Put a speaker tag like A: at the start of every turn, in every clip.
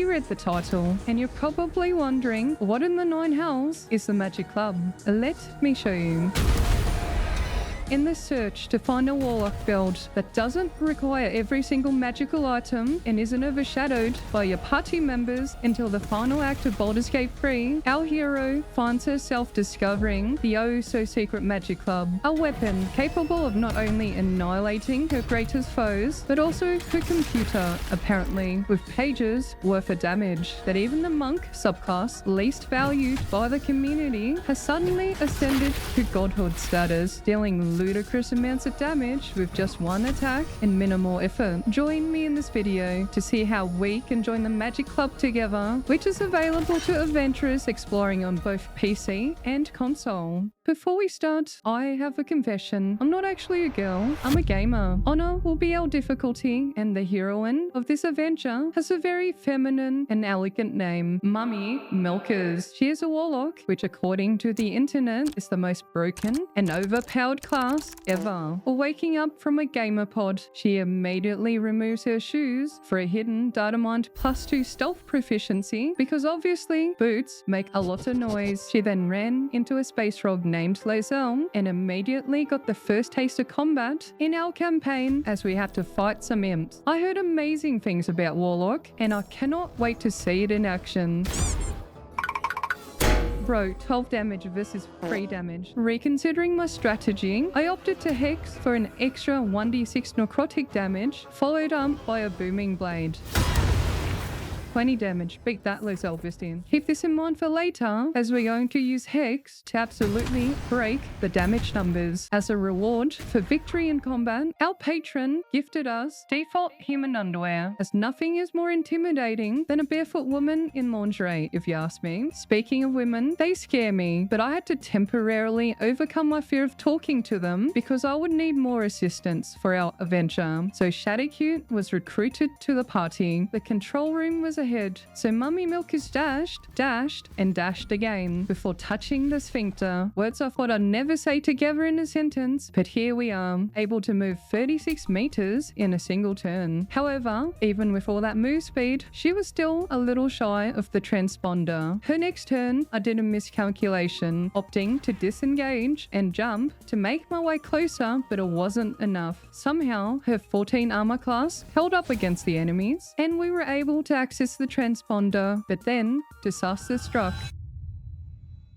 A: read the title, and you're probably wondering, what in the nine hells is the Magic Club? Let me show you. In the search to find a warlock build that doesn't require every single magical item and isn't overshadowed by your party members until the final act of Baldur's Gate 3, our hero finds herself discovering the oh-so-secret Magic Club, a weapon capable of not only annihilating her greatest foes, but also her computer, apparently, with pages worth of damage that even the monk subclass, least valued by the community, has suddenly ascended to godhood status, dealing ludicrous amounts of damage with just one attack and minimal effort. Join me in this video to see how we can join the Magic Club together, which is available to adventurers exploring on both PC and console. Before we start, I have a confession. I'm not actually a girl, I'm a gamer. Honor will be our difficulty, and the heroine of this adventure has a very feminine and elegant name, Mummy Milkers. She is a warlock, which according to the internet is the most broken and overpowered class ever. Waking up from a gamer pod, she immediately removes her shoes for a hidden data mined +2 stealth proficiency because obviously boots make a lot of noise. She then ran into a space frog named Lae'zel and immediately got the first taste of combat in our campaign as we had to fight some imps. I heard amazing things about Warlock and I cannot wait to see it in action. Bro, 12 damage versus 3 damage. Reconsidering my strategy, I opted to Hex for an extra 1d6 necrotic damage, followed up by a booming blade. 20 damage. Beat that, Lae'zel Vistian. Keep this in mind for later, as we're going to use Hex to absolutely break the damage numbers. As a reward for victory in combat, our patron gifted us default human underwear, as nothing is more intimidating than a barefoot woman in lingerie, if you ask me. Speaking of women, they scare me, but I had to temporarily overcome my fear of talking to them because I would need more assistance for our adventure. So Shadowcute was recruited to the party. The control room was ahead, so Mummy Milkers dashed, and dashed again before touching the sphincter. Words I thought I'd never say together in a sentence, but here we are, able to move 36 meters in a single turn. However, even with all that move speed, she was still a little shy of the transponder. Her next turn, I did a miscalculation, opting to disengage and jump to make my way closer, but it wasn't enough. Somehow, her 14 armor class held up against the enemies, and we were able to access the transponder, but then disaster struck.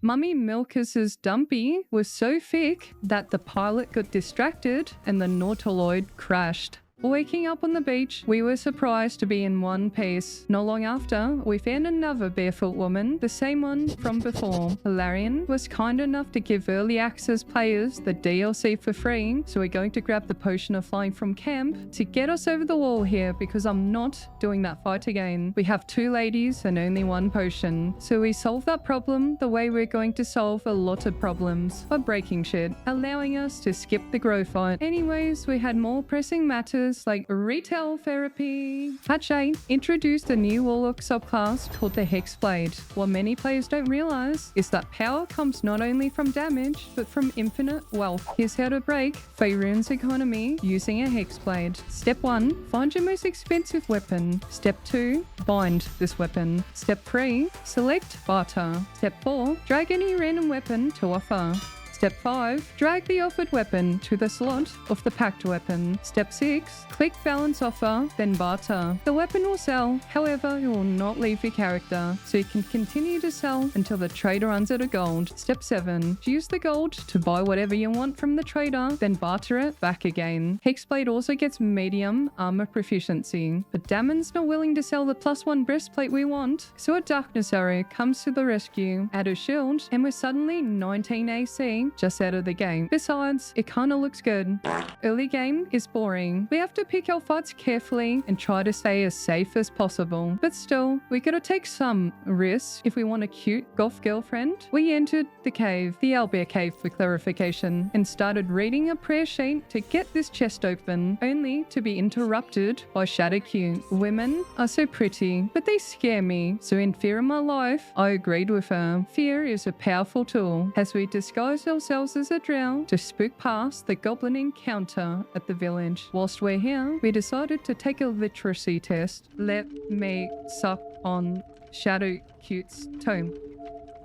A: Mummy Milkers' dumpy was so thick that the pilot got distracted and the Nautiloid crashed. Waking up on the beach, we were surprised to be in one piece. Not long after, we found another barefoot woman, the same one from before. Hilarion was kind enough to give early access players the DLC for free, so we're going to grab the potion of flying from camp to get us over the wall here because I'm not doing that fight again. We have 2 ladies and only 1 potion, so we solve that problem the way we're going to solve a lot of problems, by breaking shit, allowing us to skip the grow fight. Anyways, we had more pressing matters like retail therapy. Patch 8 introduced a new warlock subclass called the Hexblade. What many players don't realize is that power comes not only from damage, but from infinite wealth. Here's how to break Faerun's economy using a Hexblade. Step 1, find your most expensive weapon. Step 2, bind this weapon. Step 3, select barter. Step 4, drag any random weapon to offer. Step 5, drag the offered weapon to the slot of the packed weapon. Step 6, click balance offer, then barter. The weapon will sell, however, it will not leave your character, so you can continue to sell until the trader runs out of gold. Step 7, use the gold to buy whatever you want from the trader, then barter it back again. Hexblade also gets medium armor proficiency, but Damon's not willing to sell the +1 breastplate we want, so a darkness arrow comes to the rescue. Add a shield, and we're suddenly 19 AC, just out of the game. Besides, it kinda looks good. Early game is boring. We have to pick our fights carefully and try to stay as safe as possible. But still, we gotta take some risks if we want a cute goth girlfriend. We entered the cave, the Owlbear Cave for clarification, and started reading a prayer sheet to get this chest open, only to be interrupted by Shadowcute. Women are so pretty, but they scare me, so in fear of my life, I agreed with her. Fear is a powerful tool. As we disguise ourselves ourselves as a drow to spook past the goblin encounter at the village. Whilst we're here, we decided to take a literacy test. Let me suck on Shadowheart's tome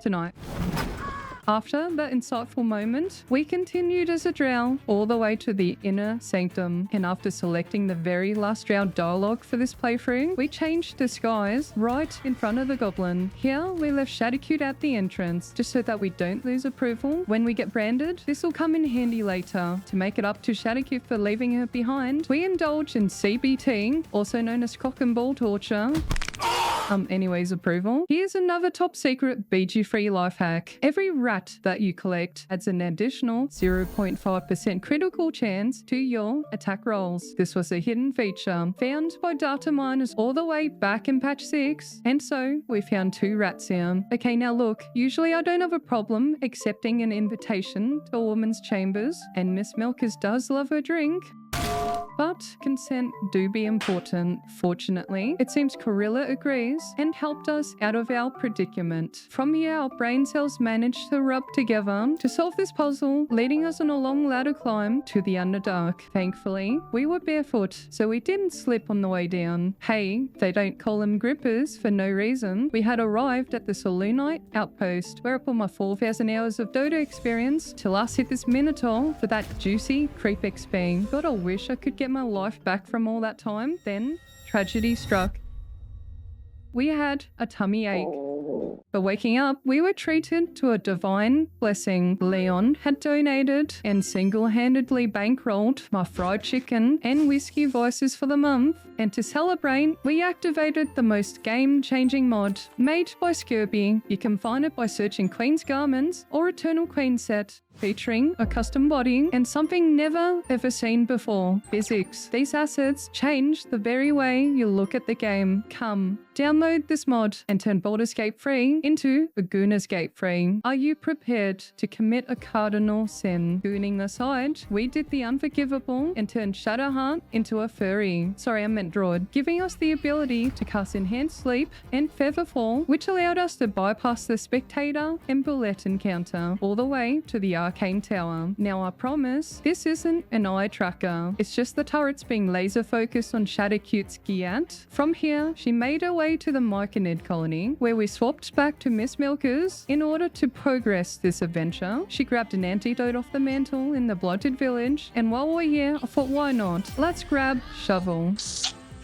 A: tonight. After that insightful moment, we continued as a drow all the way to the inner sanctum, and after selecting the very last drow dialogue for this playthrough, we changed disguise right in front of the goblin. Here, we left Shadowheart at the entrance, just so that we don't lose approval when we get branded. This will come in handy later. To make it up to Shadowheart for leaving her behind, we indulge in CBT, also known as cock and ball torture. Anyways, approval. Here's another top secret BG-free life hack. Every rat that you collect adds an additional 0.5% critical chance to your attack rolls. This was a hidden feature found by data miners all the way back in patch 6, and so we found 2 rats here. Okay, now look, usually I don't have a problem accepting an invitation to a woman's chambers, and Miss Milkers does love her drink. But consent do be important. Fortunately, it seems Corilla agrees and helped us out of our predicament. From here, our brain cells managed to rub together to solve this puzzle, leading us on a long ladder climb to the Underdark. Thankfully, we were barefoot, so we didn't slip on the way down. Hey, they don't call them grippers for no reason. We had arrived at the Salonite outpost, where I put my 4,000 hours of Dota experience to last hit this Minotaur for that juicy creep XP. God, I wish I could get my life back from all that time. Then tragedy struck. We had a tummy ache. But waking up, we were treated to a divine blessing. Leon had donated and single-handedly bankrolled my fried chicken and whiskey voices for the month. And to celebrate, we activated the most game-changing mod made by Skirbie. You can find it by searching Queen's Garments or Eternal Queen set, featuring a custom body and something never ever seen before: physics. These assets change the very way you look at the game. Come, download this mod and turn Baldur's Gate free into a Gooner's Gate free. Are you prepared to commit a cardinal sin? Gooning aside, we did the unforgivable and turned Shadowheart into a furry. Sorry, I meant droid, giving us the ability to cast Enhanced Sleep and Featherfall, which allowed us to bypass the Spectator and Bullet encounter all the way to the Arcane Tower. Now I promise, this isn't an eye tracker. It's just the turrets being laser focused on Shadowheart's Giat. From here, she made her way to the Myconid colony, where we swapped back to Miss Milkers in order to progress this adventure. She grabbed an antidote off the mantle in the Blighted Village, and while we're here, I thought, why not? Let's grab Shovel.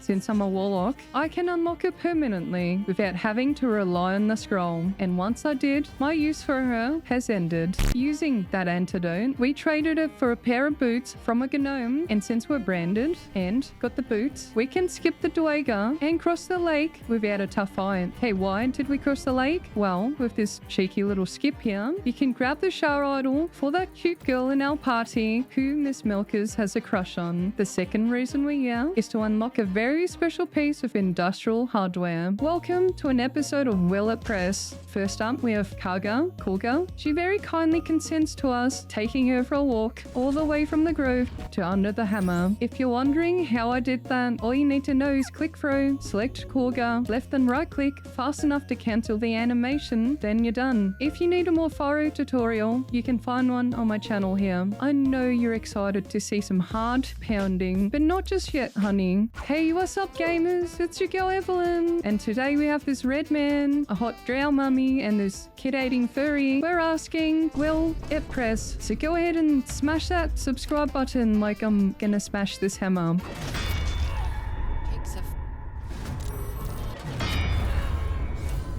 A: Since I'm a warlock, I can unlock it permanently without having to rely on the scroll. And once I did, my use for her has ended. Using that antidote, we traded it for a pair of boots from a gnome, and since we're branded and got the boots, we can skip the Dwager and cross the lake without a tough fight. Hey, why did we cross the lake? Well, with this cheeky little skip here, you can grab the shower idol for that cute girl in our party who Miss Milkers has a crush on. The second reason we're here is to unlock a very special piece of industrial hardware. Welcome to an episode of Willet Press. First up, we have Kulga. She very kindly consents to us taking her for a walk all the way from the grove to under the hammer. If you're wondering how I did that, all you need to know is click through, select Kulga, left and right click fast enough to cancel the animation, then you're done. If you need a more thorough tutorial, you can find one on my channel here. I know you're excited to see some hard pounding, but not just yet, honey. Hey, what's up, gamers? It's your girl Evelyn, and today we have this red man, a hot drow mummy, and this kid-eating furry. We're asking, will it press? So go ahead and smash that subscribe button like I'm gonna smash this hammer.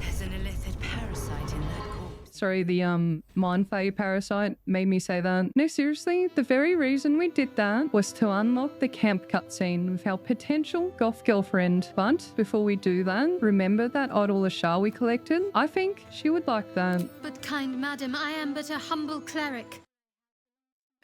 B: There's an illithid parasite in that corpse.
A: Sorry, the Mind Fae parasite made me say that. No, seriously, the very reason we did that was to unlock the camp cutscene with our potential goth girlfriend. But before we do that, remember that idol Ashar we collected? I think she would like that.
B: But kind madam, I am but a humble cleric.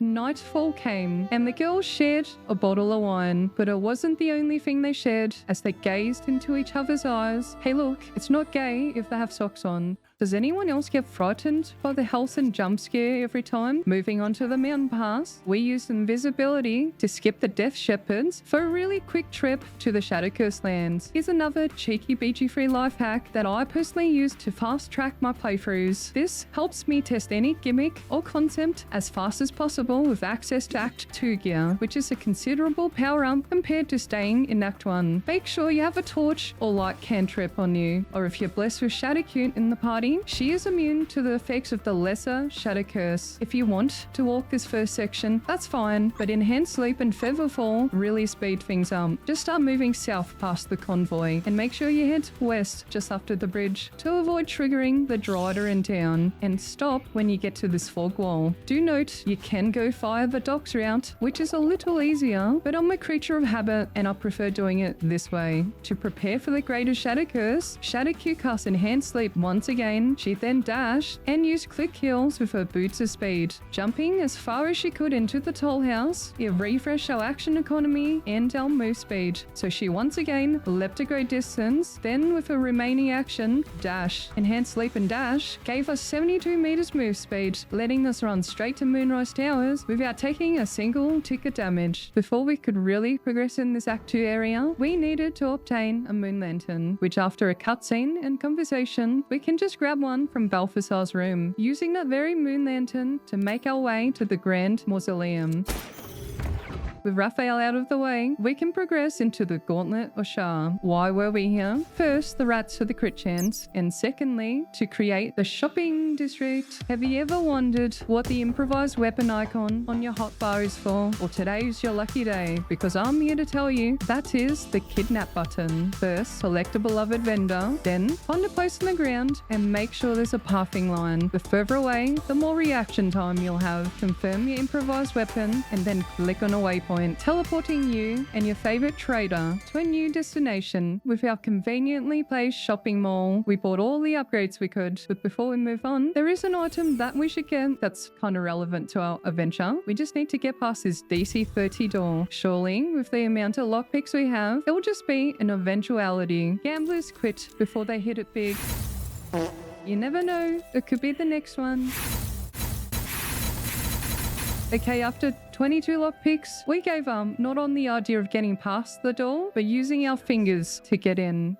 A: Nightfall came, and the girls shared a bottle of wine, but it wasn't the only thing they shared as they gazed into each other's eyes. Hey look, it's not gay if they have socks on. Does anyone else get frightened by the health and jump scare every time? Moving on to the mountain pass, we use invisibility to skip the Death Shepherds for a really quick trip to the Shadowcurse lands. Here's another cheeky BG3 life hack that I personally use to fast track my playthroughs. This helps me test any gimmick or concept as fast as possible with access to Act 2 gear, which is a considerable power up compared to staying in Act 1. Make sure you have a torch or light cantrip on you, or if you're blessed with Shadowcute in the party, she is immune to the effects of the lesser Shadow Curse. If you want to walk this first section, that's fine, but Enhanced Sleep and Featherfall really speed things up. Just start moving south past the convoy and make sure you head west just after the bridge to avoid triggering the Drider in town, and stop when you get to this fog wall. Do note you can go via the docks route, which is a little easier, but I'm a creature of habit and I prefer doing it this way. To prepare for the greater Shadow Curse, Shadowcute casts Enhanced Sleep once again. She then dashed and used click heals with her boots of speed, jumping as far as she could into the toll house. It refreshed our action economy and our move speed, so she once again leapt a great distance. Then with her remaining action, dash, Enhanced Sleep and dash gave us 72 meters move speed, letting us run straight to Moonrise Towers without taking a single tick of damage. Before we could really progress in this Act 2 area, we needed to obtain a moonlantern, which after a cutscene and conversation, we can just grab one from Balthasar's room, using that very moonlantern to make our way to the Grand Mausoleum. With Raphael out of the way, we can progress into the Gauntlet or Shah. Why were we here? First, the rats for the crit chance, and secondly, to create the shopping district. Have you ever wondered what the improvised weapon icon on your hotbar is for? Well, today's your lucky day, because I'm here to tell you that is the kidnap button. First, select a beloved vendor, then find a place on the ground and make sure there's a pathing line. The further away, the more reaction time you'll have. Confirm your improvised weapon and then click on a waypoint, teleporting you and your favorite trader to a new destination with our conveniently placed shopping mall. We bought all the upgrades we could, but before we move on, there is an item that we should get that's kind of relevant to our adventure. We just need to get past this DC 30 door. Surely, with the amount of lockpicks we have, it will just be an eventuality. Gamblers quit before they hit it big. You never know, it could be the next one. Okay, after 22 lockpicks, we gave up not on the idea of getting past the door, but using our fingers to get in.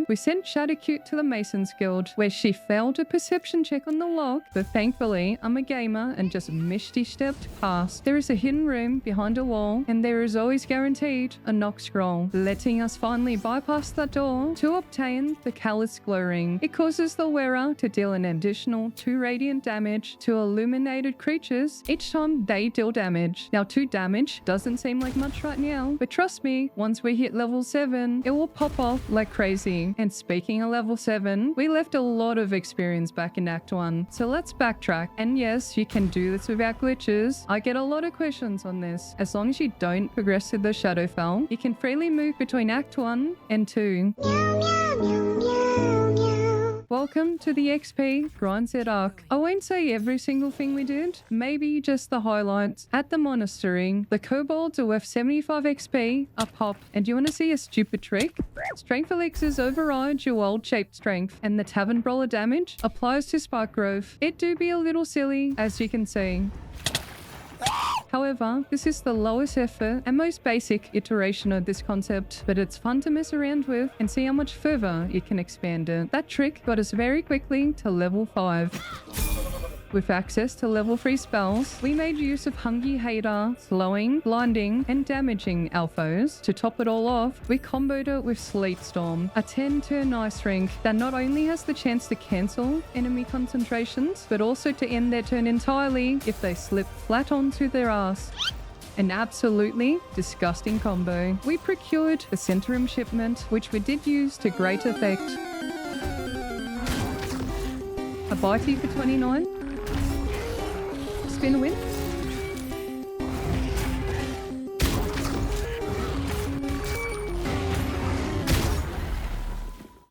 A: We sent Shadowcute to the Masons Guild, where she failed a perception check on the lock, but thankfully I'm a gamer and just misty-stepped past. There is a hidden room behind a wall, and there is always guaranteed a knock scroll, letting us finally bypass that door to obtain the Callous Glow Ring. It causes the wearer to deal an additional 2 radiant damage to illuminated creatures each time they deal damage. Now 2 damage doesn't seem like much right now, but trust me, once we hit level 7, it will pop off like crazy. And speaking of level 7, we left a lot of experience back in Act 1, so let's backtrack. And yes, you can do this without glitches. I get a lot of questions on this. As long as you don't progress to the Shadowfell, you can freely move between Act 1 and 2. Welcome to the XP Grindset arc. I won't say every single thing we did, maybe just the highlights. At the monastery, the kobolds are worth 75 XP a pop. And do you want to see a stupid trick? Strength elixirs override your wild shaped strength, and the tavern brawler damage applies to spark growth. It do be a little silly, as you can see. However, this is the lowest effort and most basic iteration of this concept, but it's fun to mess around with and see how much further you can expand it. That trick got us very quickly to level 5. With access to level 3 spells, we made use of Hungry Hater, slowing, blinding, and damaging alphos. To top it all off, we comboed it with Sleet Storm, a 10-turn ice rink that not only has the chance to cancel enemy concentrations, but also to end their turn entirely if they slip flat onto their ass. An absolutely disgusting combo. We procured the Centurium shipment, which we did use to great effect. A bitey for 29. Spin a win.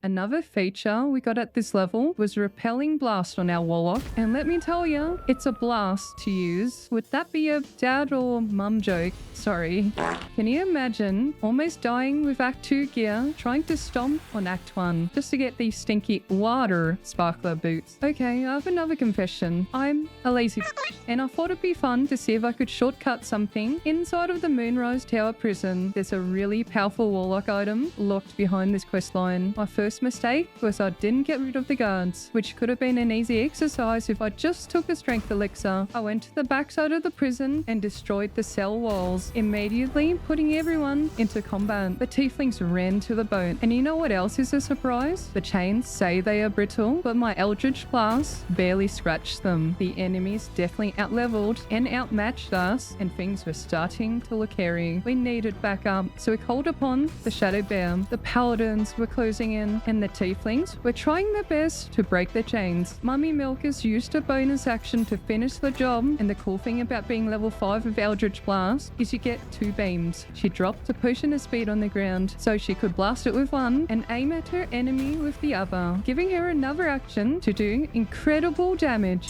A: Another feature we got at this level was Repelling Blast on our Warlock, and let me tell you, it's a blast to use. Would that be a dad or mum joke? Sorry. Can you imagine almost dying with Act 2 gear, trying to stomp on Act 1 just to get these stinky water sparkler boots? Okay, I have another confession. I'm a lazy and I thought it'd be fun to see if I could shortcut something. Inside of the Moonrise Tower prison, there's a really powerful Warlock item locked behind this questline. My first mistake was I didn't get rid of the guards, which could have been an easy exercise if I just took a strength elixir. I went to the backside of the prison and destroyed the cell walls, immediately putting everyone into combat. The tieflings ran to the boat, and you know what else is a surprise? The chains say they are brittle, but my Eldritch Blast barely scratched them. The enemies definitely outleveled and outmatched us, and things were starting to look hairy. We needed backup, so we called upon the Shadow Bear. The paladins were closing in, and the tieflings were trying their best to break their chains. Mummy Milkers used a bonus action to finish the job, and the cool thing about being level 5 of Eldritch Blast is you get 2 beams. She dropped a potion of speed on the ground so she could blast it with one and aim at her enemy with the other, giving her another action to do incredible damage.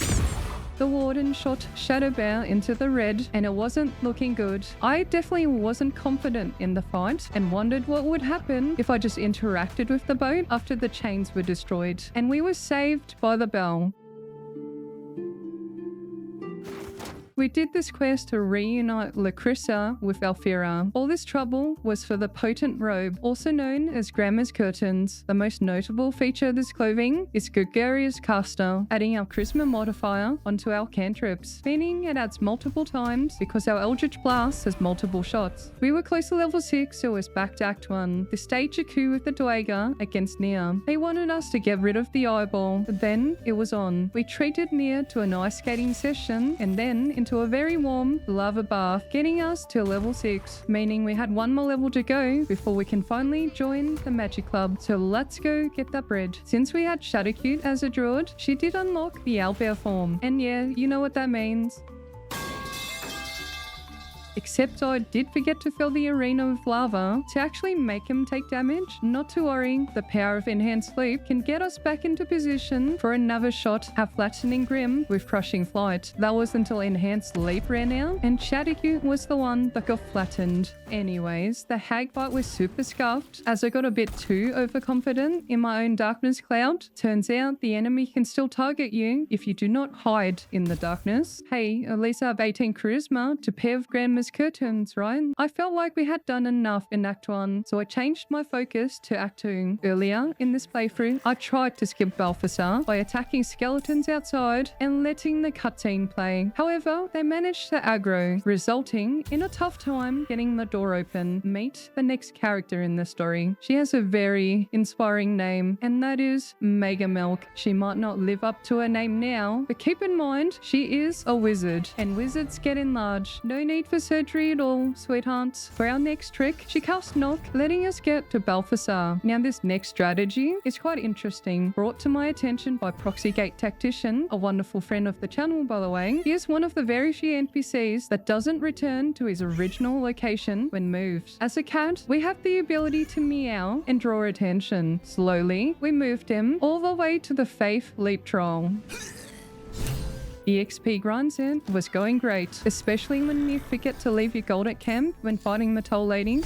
A: The warden shot Shadowbear into the red, and it wasn't looking good. I definitely wasn't confident in the fight and wondered what would happen if I just interacted with the boat after the chains were destroyed. And we were saved by the bell. We did this quest to reunite Lacrissa with Alfira. All this trouble was for the potent robe, also known as Grandma's Curtains. The most notable feature of this clothing is Gregarious Caster, adding our charisma modifier onto our cantrips, meaning it adds multiple times because our Eldritch Blast has multiple shots. We were close to level 6, so it was back to Act 1. The stage a coup with the Dwager against Nia. They wanted us to get rid of the eyeball, but then it was on. We treated Nia to an ice skating session and then into a very warm lava bath, getting us to level 6, meaning we had one more level to go before we can finally join the Magic Club. So let's go get that bread. Since we had Shadowcute as a druid, she did unlock the owlbear form. And yeah, you know what that means. Except I did forget to fill the arena with lava to actually make him take damage. Not to worry, the power of Enhanced Leap can get us back into position for another shot at Flattening Grim with Crushing Flight. That was until Enhanced Leap ran out, and Shadowcute was the one that got flattened. Anyways, the hag bite was super scuffed as I got a bit too overconfident in my own darkness cloud. Turns out the enemy can still target you if you do not hide in the darkness. Hey, at least I have 18 charisma to pair with Grandma's Curtains, right? I felt like we had done enough in Act 1, so I changed my focus to Act 2. Earlier in this playthrough, I tried to skip Balthasar by attacking skeletons outside and letting the cutscene play. However, they managed to aggro, resulting in a tough time getting the door open. Meet the next character in the story. She has a very inspiring name, and that is Mega Milk. She might not live up to her name now, but keep in mind, she is a wizard, and wizards get enlarged. No need for surgery at all, sweethearts. For our next trick, she casts Knock, letting us get to Balthasar. Now this next strategy is quite interesting, brought to my attention by Proxygate Tactician, a wonderful friend of the channel by the way. He is one of the very few NPCs that doesn't return to his original location when moved. As a cat, we have the ability to meow and draw attention. Slowly, we moved him all the way to the Faith Leap Troll. The XP grind was going great, especially when you forget to leave your gold at camp when fighting the toll lady.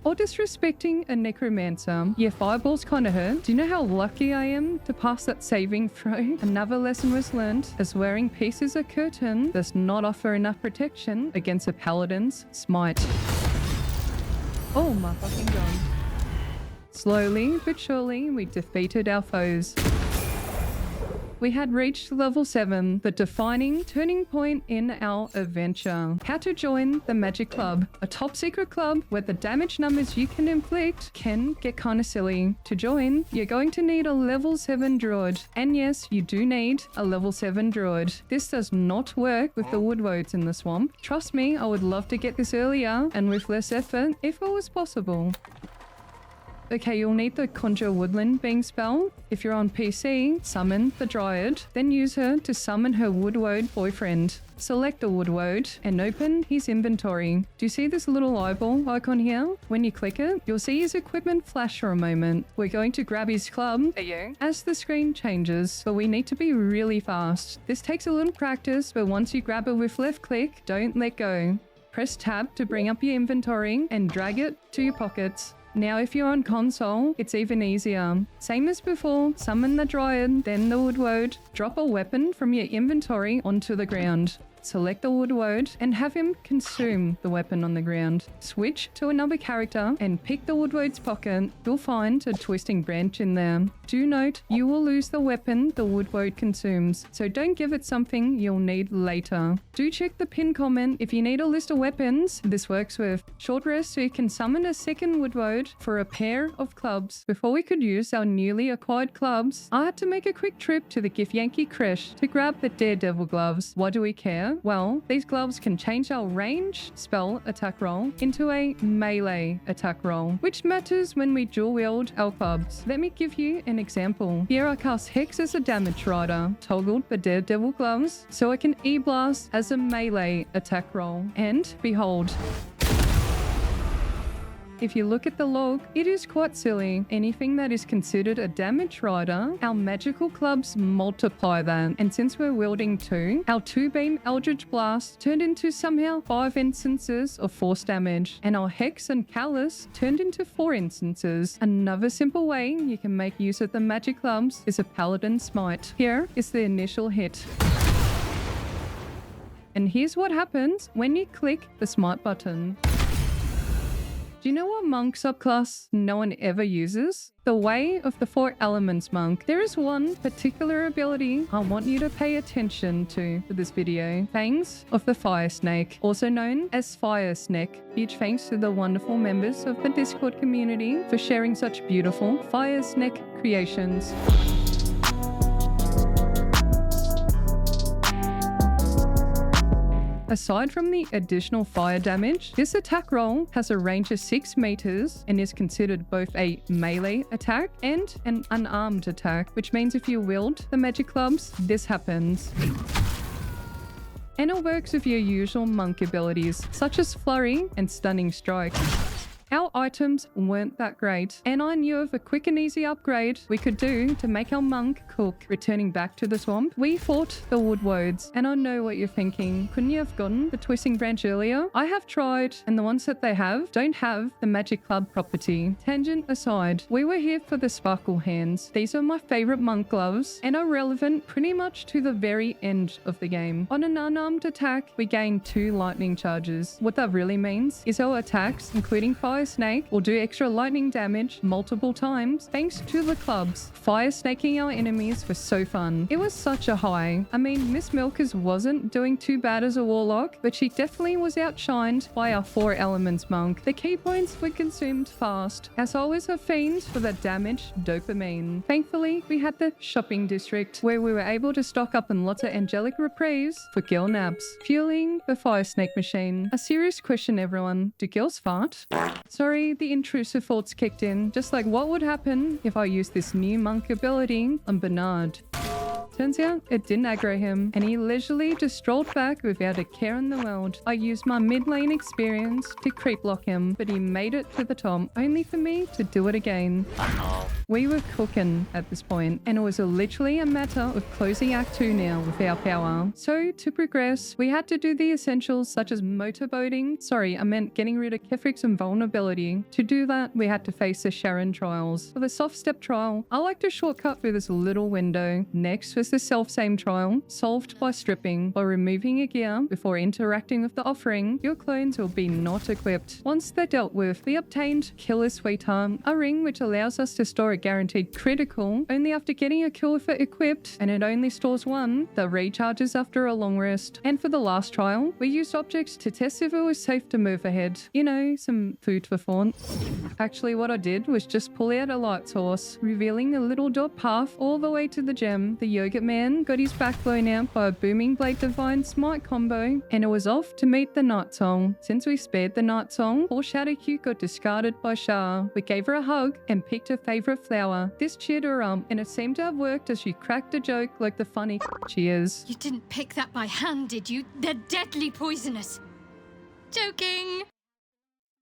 A: Or disrespecting a necromancer. Yeah, fireballs kinda hurt. Do you know how lucky I am to pass that saving throw? Another lesson was learned, as wearing pieces of curtain does not offer enough protection against a paladin's smite. Oh my fucking god. Slowly but surely, we defeated our foes. We had reached level 7, the defining turning point in our adventure. How to join the Magic Club, a top secret club where the damage numbers you can inflict can get kinda silly. To join, you're going to need a level 7 druid. And yes, you do need a level 7 druid. This does not work with the woodwoads in the swamp. Trust me, I would love to get this earlier and with less effort if it was possible. Okay, you'll need the Conjure Woodland Being spell. If you're on PC, summon the Dryad, then use her to summon her Woodwoad boyfriend. select the wood woad and open his inventory. Do you see this little eyeball icon here? When you click it, you'll see his equipment flash for a moment. We're going to grab his club as the screen changes, but we need to be really fast. This takes a little practice, but once you grab it with left click, don't let go. Press tab to bring up your inventory and drag it to your pockets. Now if you're on console, it's even easier. Same as before, summon the dryad, then the wood woad, drop a weapon from your inventory onto the ground. Select the wood woad and have him consume the weapon on the ground. Switch to another character and pick the wood woad's pocket. You'll find a twisting branch in there. Do note, you will lose the weapon the wood woad consumes, so don't give it something you'll need later. Do check the pinned comment if you need a list of weapons. This works with short rest, so you can summon a second wood woad for a pair of clubs. Before we could use our newly acquired clubs, I had to make a quick trip to the Githyanki Creche to grab the Daredevil gloves. Why do we care? Well, these gloves can change our range spell attack roll into a melee attack roll, which matters when we dual wield our clubs. Let me give you an example. Here I cast Hex as a damage rider, toggled the Daredevil gloves, so I can E-blast as a melee attack roll. And behold, if you look at the log, it is quite silly. Anything that is considered a damage rider, our magical clubs multiply that. And since we're wielding 2, our 2-beam Eldritch Blast turned into somehow 5 instances of force damage. And our Hex and Callus turned into 4 instances. Another simple way you can make use of the magic clubs is a Paladin Smite. Here is the initial hit. And here's what happens when you click the Smite button. Do you know what monk subclass no one ever uses? The Way of the Four Elements monk. There is one particular ability I want you to pay attention to for this video. Fangs of the Fire Snake, also known as Fire Snek. Huge thanks to the wonderful members of the Discord community for sharing such beautiful Fire Snek creations. Aside from the additional fire damage, this attack roll has a range of 6 meters and is considered both a melee attack and an unarmed attack, which means if you wield the magic clubs, this happens. And it works with your usual monk abilities, such as Flurry and Stunning Strike. Our items weren't that great, and I knew of a quick and easy upgrade we could do to make our monk cook. Returning back to the swamp, we fought the wood woads, and I know what you're thinking. Couldn't you have gotten the twisting branch earlier? I have tried, and the ones that they have don't have the magic club property. Tangent aside, we were here for the sparkle hands. These are my favorite monk gloves, and are relevant pretty much to the very end of the game. On an unarmed attack, we gain 2 lightning charges. What that really means is our attacks, including Fire Snake, will do extra lightning damage multiple times thanks to the clubs. Fire snaking our enemies was so fun. It was such a high. I mean, Miss Milkers wasn't doing too bad as a warlock, but she definitely was outshined by our 4 elements monk. The key points were consumed fast, as always a fiend for that damage dopamine. Thankfully, we had the shopping district where we were able to stock up on lots of angelic reprieves for girl naps, fueling the fire snake machine. A serious question, everyone. Do girls fart? Sorry, the intrusive thoughts kicked in. Just like what would happen if I used this new monk ability on Bernard. Turns out it didn't aggro him, and he leisurely just strolled back without a care in the world. I used my mid lane experience to creep block him, but he made it to the top, only for me to do it again. We were cooking at this point, and it was literally a matter of closing Act 2 now with our power. So to progress, we had to do the essentials such as motorboating. Sorry, I meant getting rid of Kefrix and vulnerability. To do that, we had to face the Sharon trials. For the soft step trial, I like to shortcut through this little window. Next was the self-same trial, solved by stripping. By removing a gear before interacting with the offering, your clones will be not equipped. Once they're dealt with, we obtained Killer Sweetheart, a ring which allows us to store a guaranteed critical only after getting a kill if it equipped, and it only stores 1 that recharges after a long rest. And for the last trial, we used objects to test if it was safe to move ahead. You know, some food for thought. Actually, what I did was just pull out a light source, revealing a little dot path all the way to the gem, the yoga Yogurt Man got his back blown out by a Booming Blade Divine Smite combo, and it was off to meet the Night Song. Since we spared the Night Song, poor Shadowheart got discarded by Shah. We gave her a hug and picked her favorite flower. This cheered her up, and it seemed to have worked as she cracked a joke like the funny she is.
C: You didn't pick that by hand, did you? They're deadly poisonous. Joking!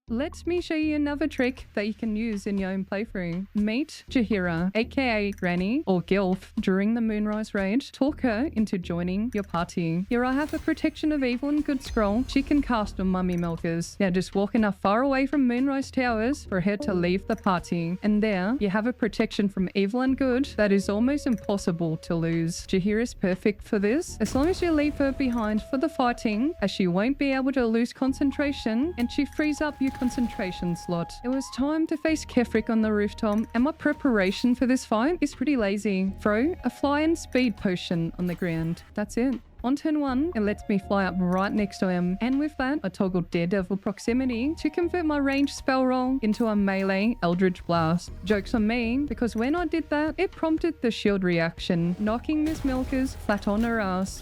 A: Let me show you another trick that you can use in your own playthrough. Meet Jaheira, aka Granny or Gilf, during the Moonrise raid. Talk her into joining your party. Here I have a Protection of Evil and Good scroll she can cast on Mummy Milkers. Now just walk enough far away from Moonrise Towers for her to leave the party. And there you have a protection from evil and good that is almost impossible to lose. Jaheira is perfect for this, as long as you leave her behind for the fighting, as she won't be able to lose concentration and she frees up your concentration slot. It was time to face Kefrik on the rooftop, and my preparation for this fight is pretty lazy. Throw a fly and speed potion on the ground. That's it. On turn 1, it lets me fly up right next to him, and with that, I toggled Daredevil Proximity to convert my ranged spell roll into a melee Eldritch Blast. Joke's on me, because when I did that, it prompted the shield reaction, knocking Miss Milkers flat on her ass.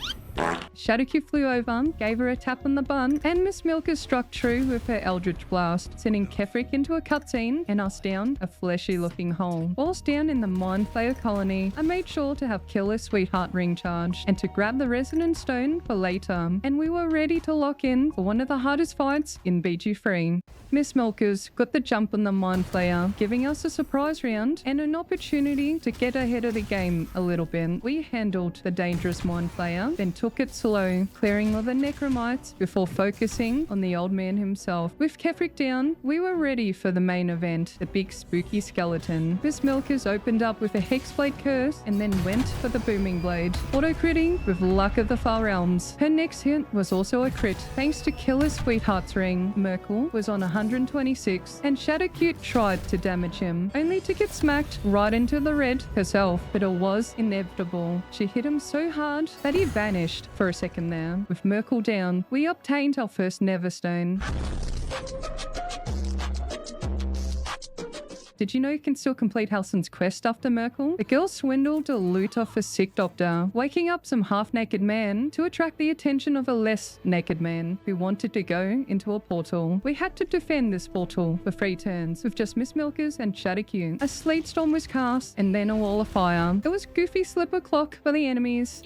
A: Shadowheart flew over, gave her a tap on the bum, and Miss Milkers struck true with her Eldritch Blast, sending Kefrik into a cutscene and us down a fleshy-looking hole. Whilst down in the Mind Flayer colony, I made sure to have Killer Sweetheart ring charged and to grab the Resonant Stone for later, and we were ready to lock in for one of the hardest fights in BG3. Miss Milkers got the jump on the Mind Flayer, giving us a surprise round and an opportunity to get ahead of the game a little bit. We handled the dangerous Mind Flayer, then took it slow, clearing all the necromites before focusing on the old man himself. With Kefrik down, we were ready for the main event, the big spooky skeleton. Miss Milkers opened up with a Hexblade curse and then went for the Booming Blade, auto-critting with luck of the Far Realms. Her next hit was also a crit, thanks to Killer Sweetheart's ring. Merkel was on 126, and Shadowheart tried to damage him, only to get smacked right into the red herself, but it was inevitable. She hit him so hard that he vanished for a second there. With Merkel down, we obtained our first Neverstone. Did you know you can still complete Halsin's quest after Merkel? The girl swindled a loot off a sick doctor, waking up some half-naked man to attract the attention of a less naked man who wanted to go into a portal. We had to defend this portal for 3 turns with just Miss Milkers and Shadowheart. A sleet storm was cast and then a wall of fire. It was goofy slipper clock for the enemies,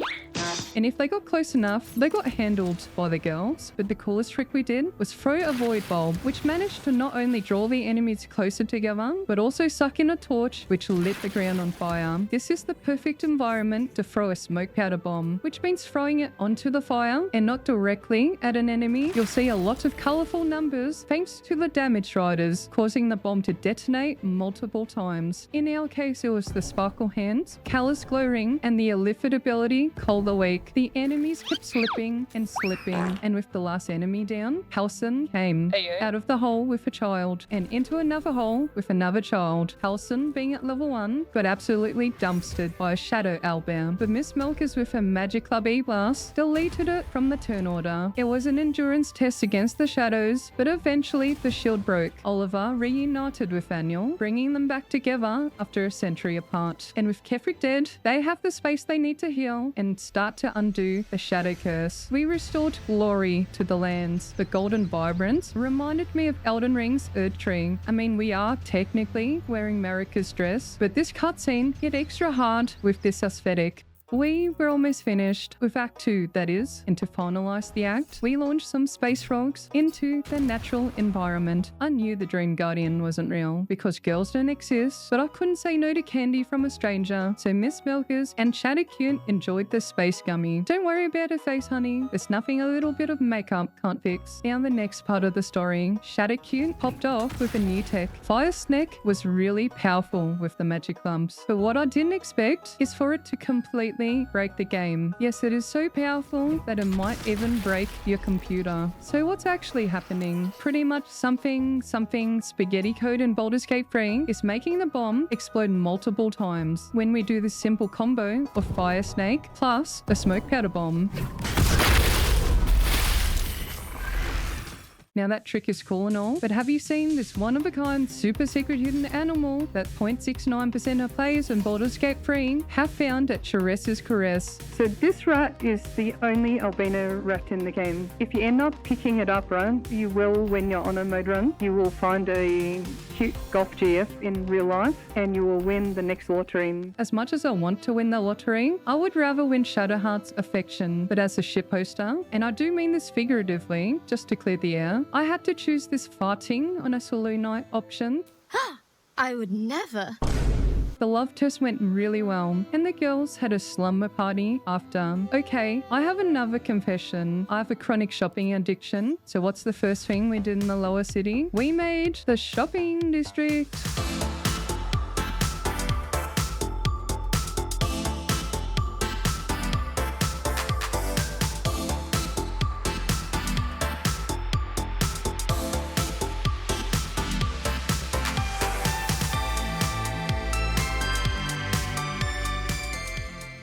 A: and if they got close enough, they got handled by the girls. But the coolest trick we did was throw a void bulb, which managed to not only draw the enemies closer together, but also suck in a torch, which lit the ground on fire. This is the perfect environment to throw a smoke powder bomb, which means throwing it onto the fire and not directly at an enemy. You'll see a lot of colorful numbers thanks to the damage riders, causing the bomb to detonate multiple times. In our case, it was the Sparkle Hands, Callous Glow Ring, and the illithid ability, Cold Awake. The enemies kept slipping and slipping, and with the last enemy down, Halsin came out of the hole with a child and into another hole with another child. Halsin, being at level 1, got absolutely dumpstered by a Shadow Owlbear, but Miss Milkers with her Magic Club E-Blast deleted it from the turn order. It was an endurance test against the shadows, but eventually the shield broke. Oliver reunited with Annual, bringing them back together after a century apart. And with Kefrik dead, they have the space they need to heal and start to undo the Shadow Curse. We restored glory to the lands. The golden vibrance reminded me of Elden Ring's Erd Tree. I mean, we are technically wearing Marika's dress, but this cutscene hit extra hard with this aesthetic. We were almost finished with Act 2, that is, and to finalize the act, we launched some space frogs into the natural environment. I knew the Dream Guardian wasn't real because girls don't exist, but I couldn't say no to candy from a stranger, so Miss Milkers and Shadowheart enjoyed the space gummy. Don't worry about her face, honey. There's nothing a little bit of makeup can't fix. Now the next part of the story. Shadowheart popped off with a new tech. Fire Snek was really powerful with the magic lumps, but what I didn't expect is for it to completely break the game. Yes, it is so powerful that it might even break your computer. So what's actually happening? Pretty much something spaghetti code in Baldur's Gate 3 is making the bomb explode multiple times when we do this simple combo of Fire Snake plus a smoke powder bomb. Now that trick is cool and all, but have you seen this one-of-a-kind super secret hidden animal that 0.69% of players in Baldur's Gate 3 have found at Chares's Caress? So this rat is the only albino rat in the game. If you end up picking it up, right, you will, when you're on a mode run, you will find a cute golf GF in real life and you will win the next lottery. As much as I want to win the lottery, I would rather win Shadowheart's affection, but as a shitposter, and I do mean this figuratively, just to clear the air, I had to choose this farting on a solo night option.
C: I would never.
A: The love test went really well, and the girls had a slumber party after. Okay, I have another confession. I have a chronic shopping addiction. So what's the first thing we did in the lower city? We made the shopping district.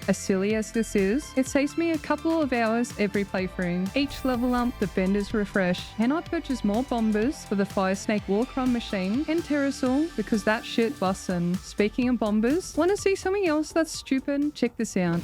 A: As silly as this is, it saves me a couple of hours every playthrough. Each level up, the benders refresh, and I purchase more bombers for the Fire Snake Warcry machine and Terrasul because that shit bussin'. Speaking of bombers, want to see something else that's stupid? Check this out.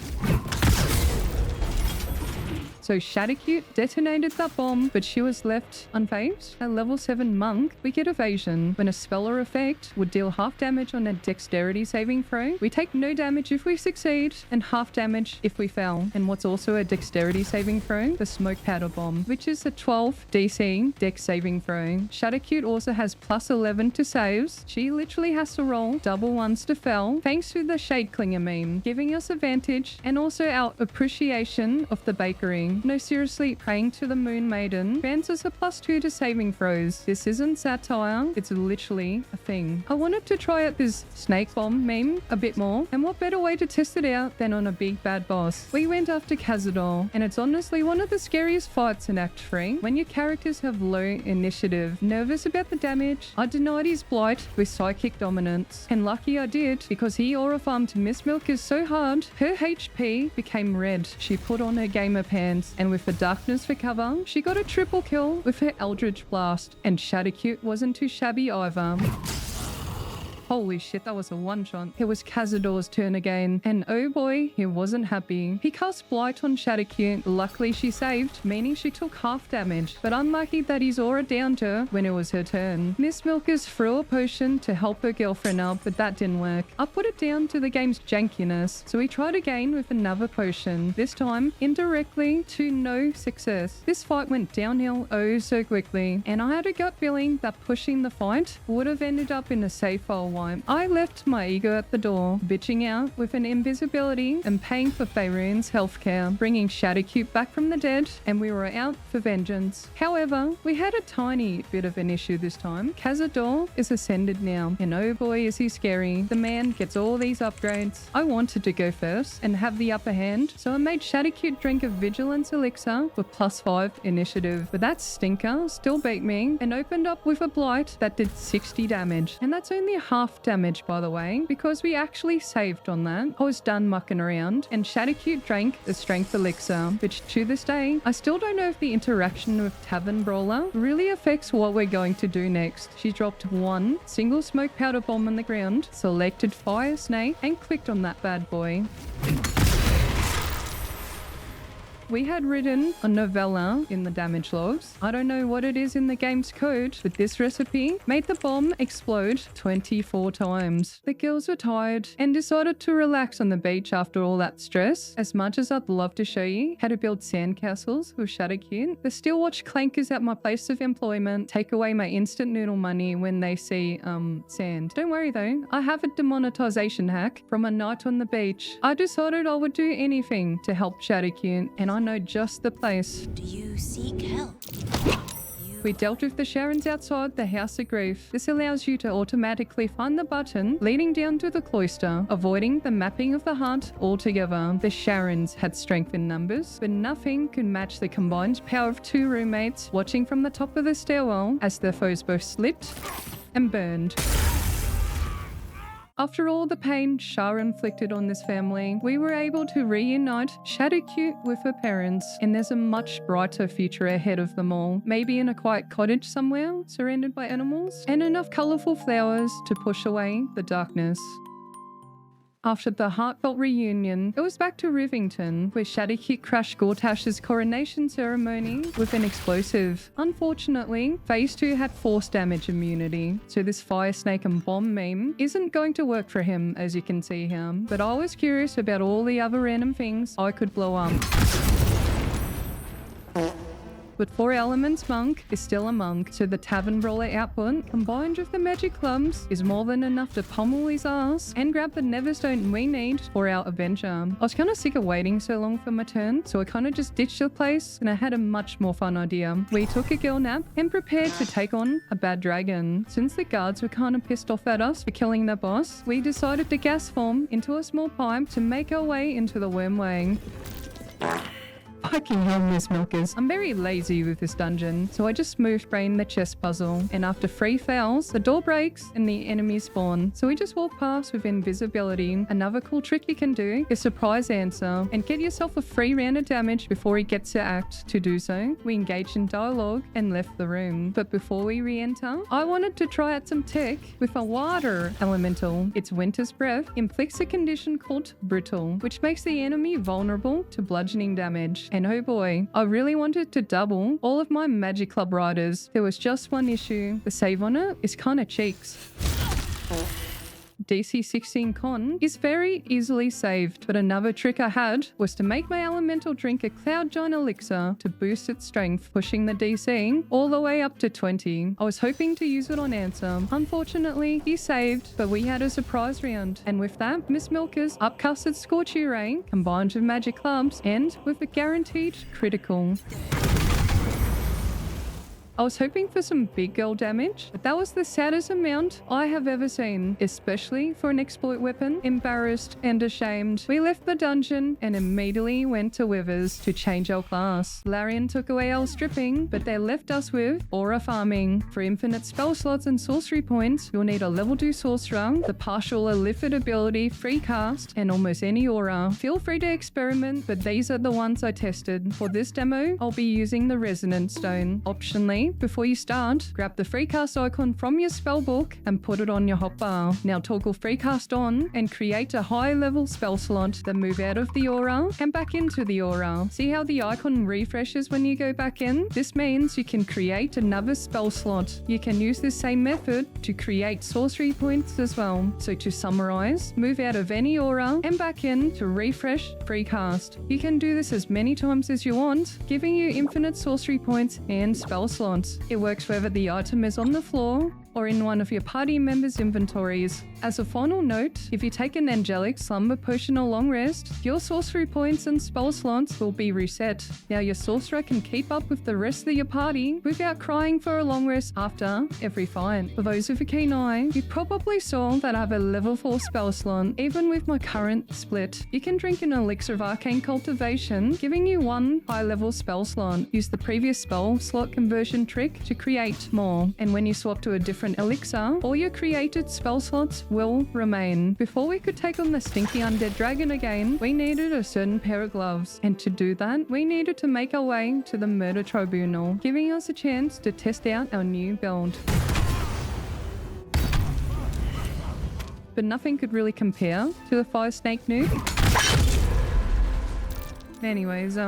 A: So Shadowcute detonated that bomb, but she was left unfazed. At level 7 monk, we get evasion. When a spell or effect would deal half damage on a dexterity saving throw, we take no damage if we succeed and half damage if we fail. And what's also a dexterity saving throw? The smoke powder bomb, which is a 12 DC dex saving throw. Shadowcute also has plus 11 to saves. She literally has to roll double ones to fail, thanks to the Shade Clinger meme, giving us advantage and also our appreciation of the bakery. No, seriously, praying to the Moon Maiden grants us a +2 to saving throws. This isn't satire, it's literally a thing. I wanted to try out this snake bomb meme a bit more, and what better way to test it out than on a big bad boss? We went after Cazador, and it's honestly one of the scariest fights in Act 3 when your characters have low initiative. Nervous about the damage, I denied his blight with psychic dominance, and lucky I did because he aura farmed Miss Milkers so hard, her HP became red. She put on her gamer pants, and with the darkness for cover, she got a triple kill with her Eldritch Blast, and Shadowcute wasn't too shabby either. Holy shit, that was a one-shot. It was Cazador's turn again, and oh boy, he wasn't happy. He cast Blight on Shadowcute. Luckily she saved, meaning she took half damage, but unlucky that his aura downed her when it was her turn. Miss Milkers threw a potion to help her girlfriend up, but that didn't work. I put it down to the game's jankiness, so we tried again with another potion, this time indirectly to no success. This fight went downhill oh so quickly, and I had a gut feeling that pushing the fight would have ended up in a safe file wipe. I left my ego at the door, bitching out with an invisibility and paying for Faerun's healthcare, bringing Shadowcute back from the dead, and we were out for vengeance. However, we had a tiny bit of an issue this time. Cazador is ascended now, and oh boy is he scary. The man gets all these upgrades. I wanted to go first and have the upper hand, so I made Shadowcute drink a vigilance elixir with +5 initiative, but that stinker still beat me and opened up with a blight that did 60 damage, and that's only half damage, by the way, because we actually saved on that. I was done mucking around, and Shadowcute drank the strength elixir, which to this day, I still don't know if the interaction with Tavern Brawler really affects what we're going to do next. She dropped one single smoke powder bomb on the ground, selected Fire Snake, and clicked on that bad boy. We had written a novella in the damage logs. I don't know what it is in the game's code, but this recipe made the bomb explode 24 times. The girls were tired and decided to relax on the beach after all that stress. As much as I'd love to show you how to build sandcastles with Shadowcute, they still watch clankers at my place of employment take away my instant noodle money when they see sand. Don't worry though, I have a demonetization hack from a night on the beach. I decided I would do anything to help Shadowcute, and I know just the place.
B: Do you seek help?
A: We dealt with the Sharons outside the House of Grief. This allows you to automatically find the button leading down to the cloister, avoiding the mapping of the heart altogether. The Sharons had strength in numbers, but nothing could match the combined power of two roommates watching from the top of the stairwell as their foes both slipped and burned. After all the pain Shah inflicted on this family, we were able to reunite Shadowcute with her parents, and there's a much brighter future ahead of them all. Maybe in a quiet cottage somewhere, surrounded by animals, and enough colourful flowers to push away the darkness. After the heartfelt reunion, it was back to Rivington, where Shadowcute crashed Gortash's coronation ceremony with an explosive. Unfortunately, Phase 2 had force damage immunity, so this fire snake and bomb meme isn't going to work for him, as you can see here. But I was curious about all the other random things I could blow up. But 4 Elements Monk is still a monk, so the Tavern Brawler output, combined with the magic clubs, is more than enough to pummel his ass and grab the Neverstone we need for our adventure. I was kind of sick of waiting so long for my turn, so I kind of just ditched the place and I had a much more fun idea. We took a girl nap and prepared to take on a bad dragon. Since the guards were kind of pissed off at us for killing their boss, we decided to gas form into a small pipe to make our way into the wormway. Fucking hell, Miss Milkers. I'm very lazy with this dungeon, so I just smooth brain the chess puzzle, and after 3 fails, the door breaks and the enemies spawn. So we just walk past with invisibility. Another cool trick you can do is surprise Ansur and get yourself a free round of damage before he gets to act. To do so, we engaged in dialogue and left the room. But before we re-enter, I wanted to try out some tech with a water elemental. Its Winter's Breath inflicts a condition called Brittle, which makes the enemy vulnerable to bludgeoning damage. And oh boy, I really wanted to double all of my Magic Club riders. There was just one issue. The save on it is kind of cheeks. DC 16 con is very easily saved, but another trick I had was to make my elemental drink a Cloud Giant elixir to boost its strength, pushing the DC all the way up to 20. I was hoping to use it on Ansur. Unfortunately, he saved, but we had a surprise round. And with that, Miss Milker's upcasted Scorchy Ray combined with magic clubs and with a guaranteed critical. I was hoping for some big girl damage, but that was the saddest amount I have ever seen, especially for an exploit weapon. Embarrassed and ashamed, we left the dungeon and immediately went to Withers to change our class. Larian took away our stripping, but they left us with aura farming. For infinite spell slots and sorcery points, you'll need a level 2 sorcerer, the partial illithid ability, free cast, and almost any aura. Feel free to experiment, but these are the ones I tested. For this demo, I'll be using the Resonance Stone. Optionally, before you start, grab the free cast icon from your spellbook and put it on your hotbar. Now toggle free cast on and create a high level spell slot, then move out of the aura and back into the aura. See how the icon refreshes when you go back in? This means you can create another spell slot. You can use this same method to create sorcery points as well. So to summarize, move out of any aura and back in to refresh free cast. You can do this as many times as you want, giving you infinite sorcery points and spell slots. It works whether the item is on the floor or in one of your party members' inventories. As a final note, if you take an angelic slumber potion or long rest, your sorcery points and spell slots will be reset. Now your sorcerer can keep up with the rest of your party without crying for a long rest after every fight. For those with a keen eye, you probably saw that I have a level 4 spell slot. Even with my current split, you can drink an elixir of arcane cultivation, giving you 1 high level spell slot. Use the previous spell slot conversion trick to create more, and when you swap to a different elixir, all your created spell slots will remain. Before we could take on the stinky undead dragon again, we needed a certain pair of gloves, and to do that, we needed to make our way to the murder tribunal, giving us a chance to test out our new build. But nothing could really compare to the fire snake nuke. Anyways,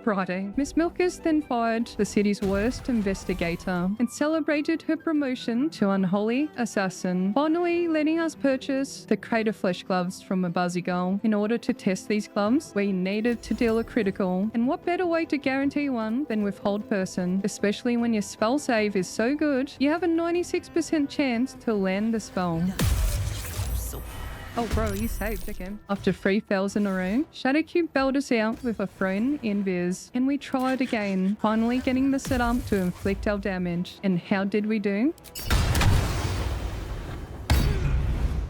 A: Friday, Miss Milkers then fired the city's worst investigator and celebrated her promotion to Unholy Assassin, finally letting us purchase the Crater Flesh gloves from a Buzzy Girl. In order to test these gloves, we needed to deal a critical, and what better way to guarantee one than with Hold Person, especially when your spell save is so good, you have a 96% chance to land the spell. Oh bro, you saved again. After 3 fails in a row, Shadowcute bailed us out with a thrown invis, and we tried again, finally getting the setup to inflict our damage. And how did we do?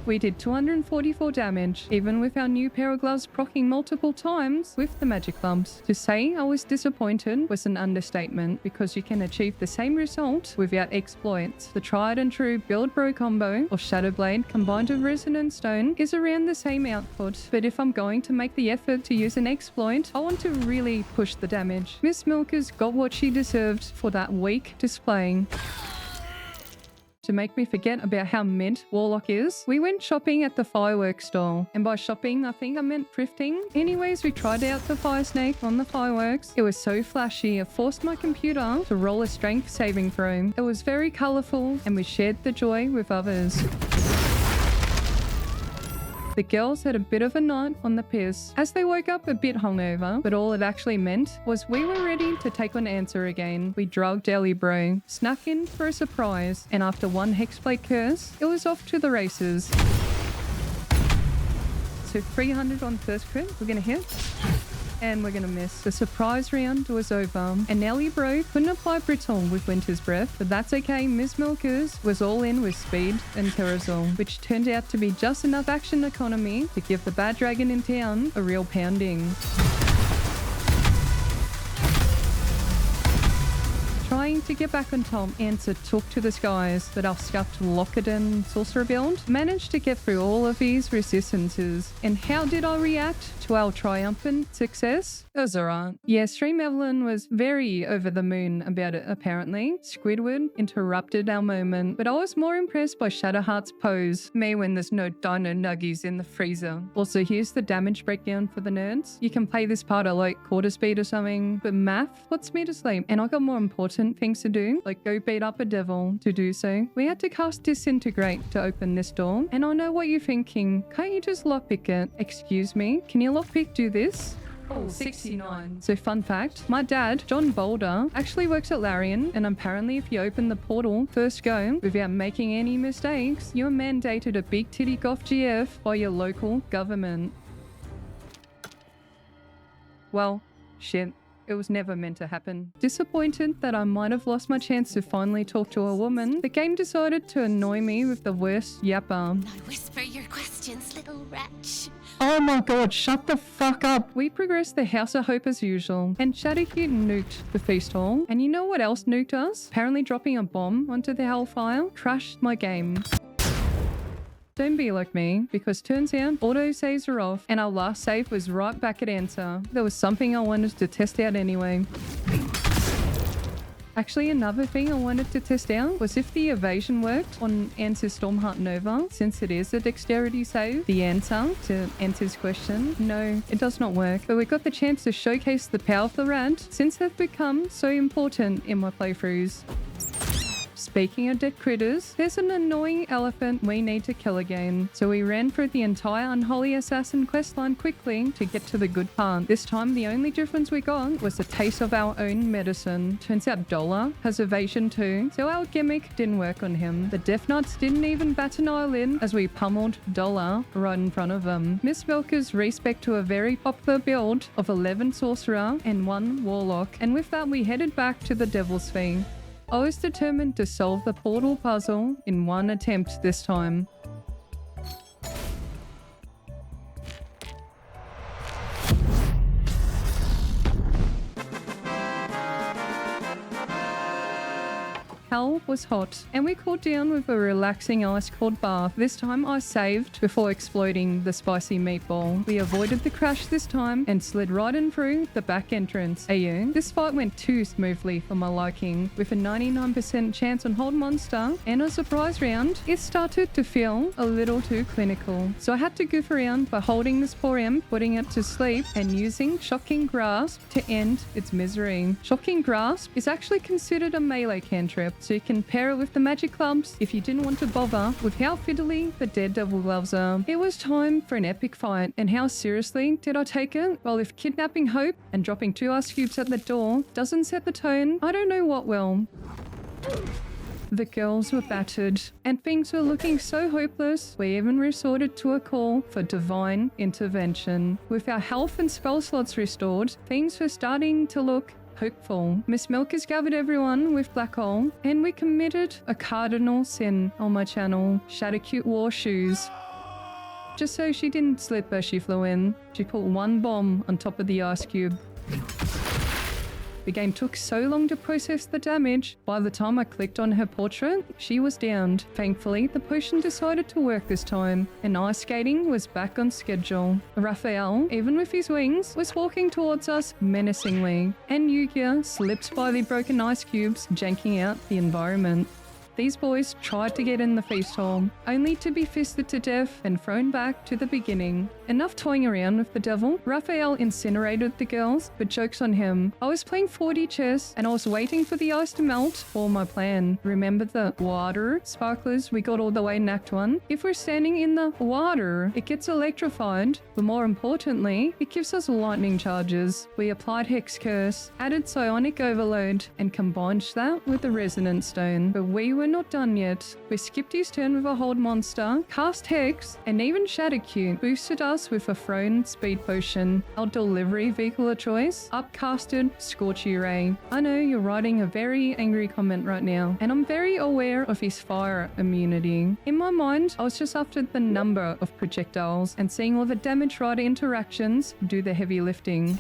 A: We did 244 damage, even with our new pair of gloves proccing multiple times with the magic clubs. To say I was disappointed was an understatement, because you can achieve the same result without exploits. The tried and true build bro combo of Shadowblade combined with Resonance Stone is around the same output, but if I'm going to make the effort to use an exploit, I want to really push the damage. Miss Milker's got what she deserved for that weak display. To make me forget about how mint Warlock is, we went shopping at the fireworks store. And by shopping, I think I meant thrifting. Anyways, we tried out the fire snake on the fireworks. It was so flashy, it forced my computer to roll a strength saving throw. It was very colourful, and we shared the joy with others. The girls had a bit of a night on the piss, as they woke up a bit hungover, but all it actually meant was we were ready to take on Ansur again. We drugged Ellie Bro, snuck in for a surprise, and after one Hexblade curse, it was off to the races. So 300 on first crit, we're gonna hit. And we're gonna miss. The surprise round was over, and Ellie Bro couldn't apply Brittle with Winter's Breath, but that's okay. Miss Milkers was all in with Speed and Terrazol, which turned out to be just enough action economy to give the bad dragon in town a real pounding. Trying to get back on top, Ansur took to the skies, but our scuffed Lockerdon sorcerer build managed to get through all of these resistances. And how did I react to our triumphant success? It was alright. Yeah, Stream Evelyn was very over the moon about it apparently. Squidward interrupted our moment, but I was more impressed by Shadowheart's pose. Me when there's no dino nuggies in the freezer. Also, here's the damage breakdown for the nerds. You can play this part at like quarter speed or something, but math puts me to sleep, and I got more important things to do, like go beat up a devil. To do so, we had to cast Disintegrate to open this door, and I know what you're thinking. Can't you just lockpick it? Excuse me, can you lockpick do this? Oh, 69. So fun fact, my dad, John Baldur, actually works at Larian, and apparently if you open the portal first go without making any mistakes, you're mandated a big titty goth GF by your local government. Well, shit. It was never meant to happen. Disappointed that I might have lost my chance to finally talk to a woman, the game decided to annoy me with the worst yapper.
D: Now whisper your questions, little wretch.
A: Oh my god, shut the fuck up. We progressed the House of Hope as usual, and Shadowheart nuked the feast hall. And you know what else nuked us? Apparently dropping a bomb onto the Hellfire crashed my game. Don't be like me, because turns out auto-saves are off, and our last save was right back at Ansur. There was something I wanted to test out anyway. Actually, another thing I wanted to test out was if the evasion worked on Ansur's Stormheart Nova, since it is a dexterity save. The answer to Ansur's question, no, it does not work. But we got the chance to showcase the power of the rat, since they've become so important in my playthroughs. Speaking of dead critters, there's an annoying elephant we need to kill again. So we ran through the entire Unholy Assassin questline quickly to get to the good part. This time, the only difference we got was a taste of our own medicine. Turns out Dollar has evasion too, so our gimmick didn't work on him. The Death Nuts didn't even bat an eyelid as we pummeled Dollar right in front of them. Miss Milker's respec to a very popular build of 11 Sorcerer and 1 Warlock, and with that we headed back to the Devil's Fee. I was determined to solve the portal puzzle in one attempt this time. Hell was hot, and we cooled down with a relaxing ice-cold bath. This time I saved before exploding the spicy meatball. We avoided the crash this time and slid right in through the back entrance. Ayo, this fight went too smoothly for my liking. With a 99% chance on hold monster and a surprise round, it started to feel a little too clinical. So I had to goof around by holding this poor imp, putting it to sleep, and using Shocking Grasp to end its misery. Shocking Grasp is actually considered a melee cantrip, so you can pair it with the magic clubs if you didn't want to bother with how fiddly the Daredevil gloves are. It was time for an epic fight, and how seriously did I take it? Well, if kidnapping Hope and dropping 2 ice cubes at the door doesn't set the tone, I don't know what will. The girls were battered, and things were looking so hopeless, we even resorted to a call for divine intervention. With our health and spell slots restored, things were starting to look hopeful. Miss Milkers gathered everyone with Black Hole, and we committed a cardinal sin on my channel, Shadowcute War Shoes. just so she didn't slip as she flew in. She put one bomb on top of the ice cube. The game took so long to process the damage. By the time I clicked on her portrait, she was downed. Thankfully, the potion decided to work this time, and ice skating was back on schedule. Raphael, even with his wings, was walking towards us menacingly, and Yukia slips by the broken ice cubes, janking out the environment. These boys tried to get in the feast hall, only to be fisted to death and thrown back to the beginning. Enough toying around with the devil. Raphael incinerated the girls, but joke's on him. I was playing 4D chess and I was waiting for the ice to melt for my plan. Remember the water sparklers we got all the way in Act 1? If we're standing in the water, it gets electrified, but more importantly, it gives us lightning charges. We applied Hex Curse, added Psionic Overload, and combined that with the Resonance Stone. But we were not done yet. We skipped his turn with a hold monster, cast Hex, and even Shadowheart boosted us with a Faerun speed potion. Our delivery vehicle of choice, upcasted Scorchy Ray. I know you're writing a very angry comment right now, and I'm very aware of his fire immunity. In my mind, I was just after the number of projectiles and seeing all the damage rider interactions do the heavy lifting.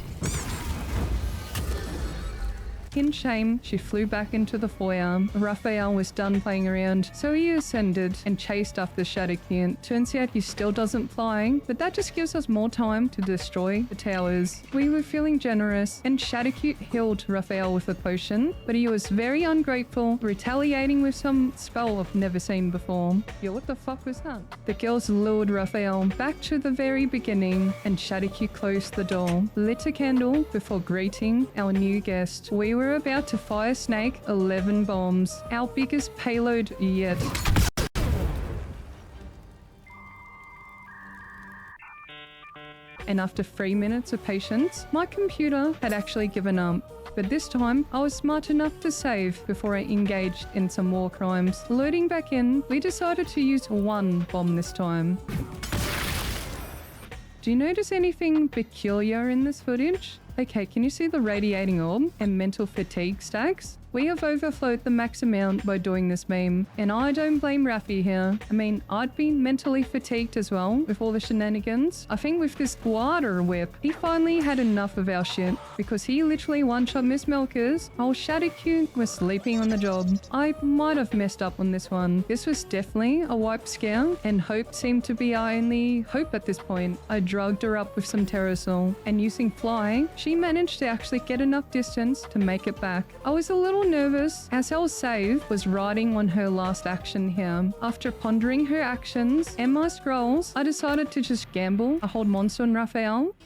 A: In shame, she flew back into the foyer. Raphael was done playing around, so he ascended and chased after Shadowheart. Turns out he still doesn't fly, but that just gives us more time to destroy the towers. We were feeling generous, and Shadowheart healed Raphael with a potion, but he was very ungrateful, retaliating with some spell I've never seen before. Yo, what the fuck was that? The girls lured Raphael back to the very beginning, and Shadowheart closed the door, lit a candle before greeting our new guest. We were about to fire snek 11 bombs, our biggest payload yet. And after 3 minutes of patience, my computer had actually given up. But this time, I was smart enough to save before I engaged in some war crimes. Loading back in, we decided to use one bomb this time. Do you notice anything peculiar in this footage? Okay, can you see the radiating orb and mental fatigue stacks? We have overflowed the max amount by doing this meme, and I don't blame Rafi here. I mean, I'd be mentally fatigued as well with all the shenanigans. I think with this water whip, he finally had enough of our shit, because he literally one-shot Miss Milkers while Shadowheart was sleeping on the job. I might have messed up on this one. This was definitely a wipe scare, and hope seemed to be our only hope at this point. I drugged her up with some Terrasol, and using fly, she managed to actually get enough distance to make it back. I was a little nervous as our save was riding on her last action here. After pondering her actions and my scrolls, I decided to just gamble a hold monster on Raphael.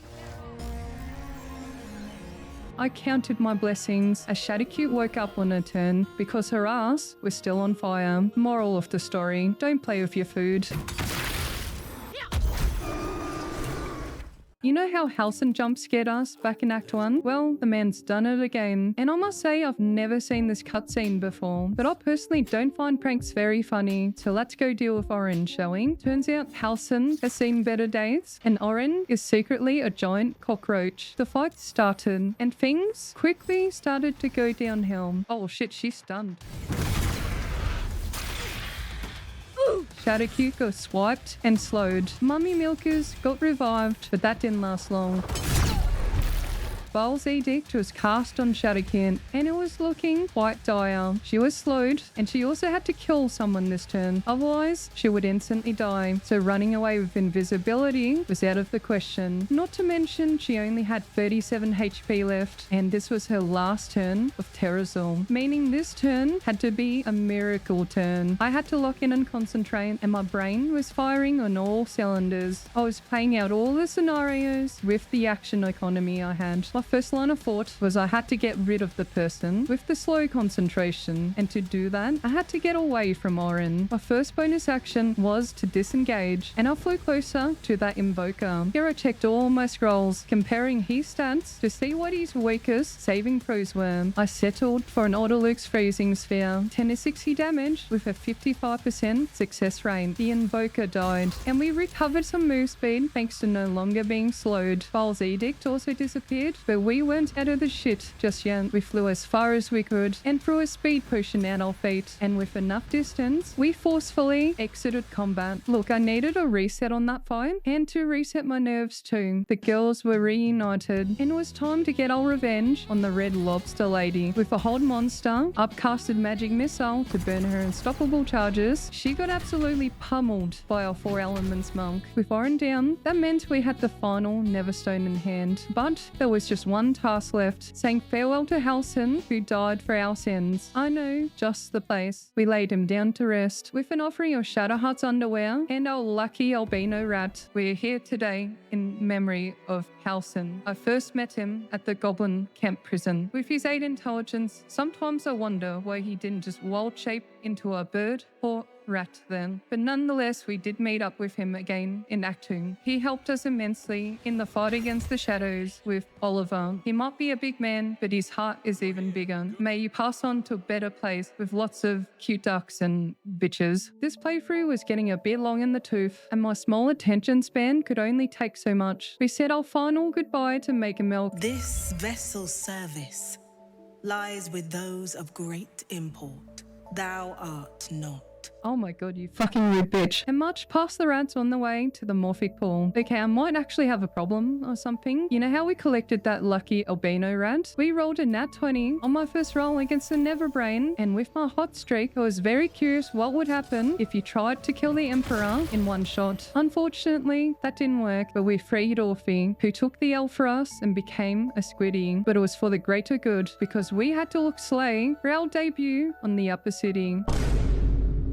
A: I counted my blessings as Shadowheart woke up on her turn because her ass was still on fire. Moral of the story, don't play with your food. You know how Halcyon jump scared us back in Act 1? Well, the man's done it again. And I must say I've never seen this cutscene before, but I personally don't find pranks very funny. So let's go deal with Orin, shall we? Turns out Halcyon has seen better days, and Orin is secretly a giant cockroach. The fight started, and things quickly started to go downhill. Oh shit, she's stunned. Shadowheart got swiped and slowed. Mummy Milkers got revived, but that didn't last long. Bal's edict was cast on Shadowheart, and it was looking quite dire. She was slowed, and she also had to kill someone this turn. Otherwise, she would instantly die. So running away with invisibility was out of the question. Not to mention, she only had 37 HP left, and this was her last turn of Terrasol, meaning this turn had to be a miracle turn. I had to lock in and concentrate, and my brain was firing on all cylinders. I was playing out all the scenarios with the action economy I had. My first line of thought was I had to get rid of the person with the slow concentration, and to do that, I had to get away from Orin. My first bonus action was to disengage, and I flew closer to that invoker. Here I checked all my scrolls, comparing his stats to see what his weakest saving throws were. I settled for an Autolux Freezing Sphere, 10 to 60 damage with a 55% success rate. The invoker died, and we recovered some move speed thanks to no longer being slowed. Bal's edict also disappeared, but we weren't out of the shit just yet. We flew as far as we could and threw a speed potion at our feet, and with enough distance, we forcefully exited combat. Look, I needed a reset on that fight and to reset my nerves too. The girls were reunited, and it was time to get our revenge on the red lobster lady. With a hold monster, upcasted magic missile to burn her unstoppable charges, she got absolutely pummeled by our 4 elements monk. With Orin down, that meant we had the final Neverstone in hand, but there was just one task left, saying farewell to Halsin, who died for our sins. I know, just the place. We laid him down to rest with an offering of Shadowheart's underwear and our lucky albino rat. We're here today in memory of Halsin. I first met him at the Goblin Camp prison. With his 8 intelligence, sometimes I wonder why he didn't just wild shape into a bird or rat then. But nonetheless, we did meet up with him again in Act 2. He helped us immensely in the fight against the shadows with Oliver. He might be a big man, but his heart is even bigger. May you pass on to a better place with lots of cute ducks and bitches. This playthrough was getting a bit long in the tooth, and my small attention span could only take so much. We said our final goodbye to Maker Milk.
E: This vessel's service lies with those of great import. Thou art not.
A: Oh my god, you fucking rude bitch. And marched past the rats on the way to the morphic pool. Okay, I might actually have a problem or something. You know how we collected that lucky albino rat? We rolled a nat 20 on my first roll against the Neverbrain, and with my hot streak, I was very curious what would happen if you tried to kill the Emperor in one shot. Unfortunately, that didn't work, but we freed Orphe, who took the L for us and became a squiddy. But it was for the greater good, because we had to look slay for our debut on the Upper City.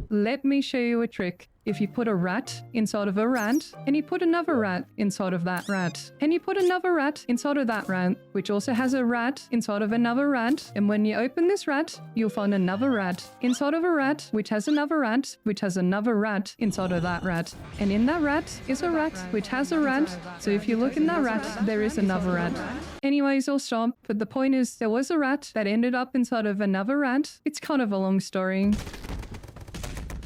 A: Let me show you a trick. If you put a rat inside of a rat, and you put another rat inside of that rat, and you put another rat inside of that rat, which also has a rat inside of another rat, and when you open this rat, you'll find another rat inside of a rat, which has another rat, which has another rat inside of that rat. And in that rat is a rat, which has a rat, so if you look in that rat, there is another rat. Anyways, I'll stop, but the point is, there was a rat that ended up inside of another rat. It's kind of a long story.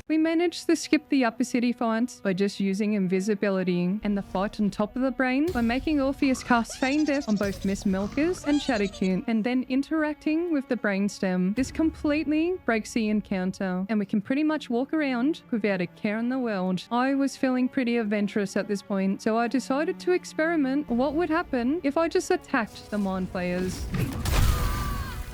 A: We managed to skip the Upper City fights by just using invisibility, and the fight on top of the brain by making Orpheus cast Feign Death on both Miss Milkers and Shadowcute, and then interacting with the brainstem. This completely breaks the encounter, and we can pretty much walk around without a care in the world. I was feeling pretty adventurous at this point, so I decided to experiment what would happen if I just attacked the Mind Players.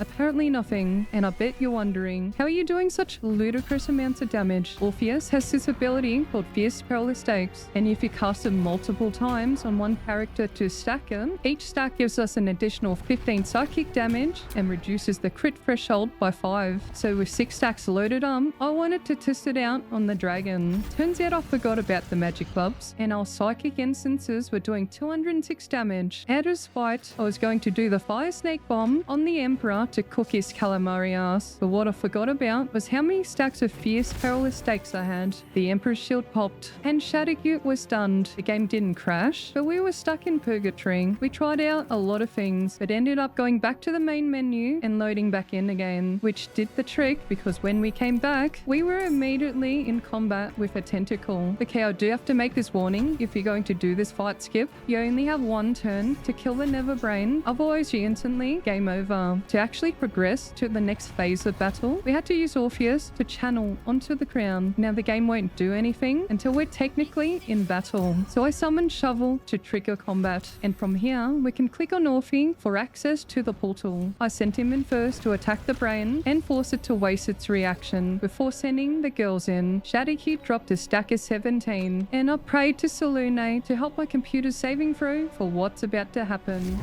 A: Apparently nothing, and I bet you're wondering, how are you doing such ludicrous amounts of damage? Orpheus has this ability called Fierce Perilous Stakes, and if you cast it multiple times on one character to stack them, each stack gives us an additional 15 psychic damage and reduces the crit threshold by 5. So with 6 stacks loaded on, I wanted to test it out on the dragon. Turns out I forgot about the magic clubs, and our psychic instances were doing 206 damage. Out of spite, I was going to do the fire snake bomb on the Emperor to cook his calamari ass. But what I forgot about was how many stacks of Fierce Perilous Stakes I had. The Emperor's shield popped, and Shadowheart was stunned. The game didn't crash, but we were stuck in purgatory. We tried out a lot of things, but ended up going back to the main menu and loading back in again, which did the trick because when we came back, we were immediately in combat with a tentacle. Okay, I do have to make this warning. If you're going to do this fight skip, you only have one turn to kill the Neverbrain, otherwise you instantly game over. To actually progress to the next phase of battle, we had to use Orpheus to channel onto the crown. Now the game won't do anything until we're technically in battle. So I summoned Shovel to trigger combat, and from here we can click on Orphe for access to the portal. I sent him in first to attack the brain and force it to waste its reaction before sending the girls in. Shadowheart dropped a stack of 17, and I prayed to Salon to help my computer's saving throw for what's about to happen.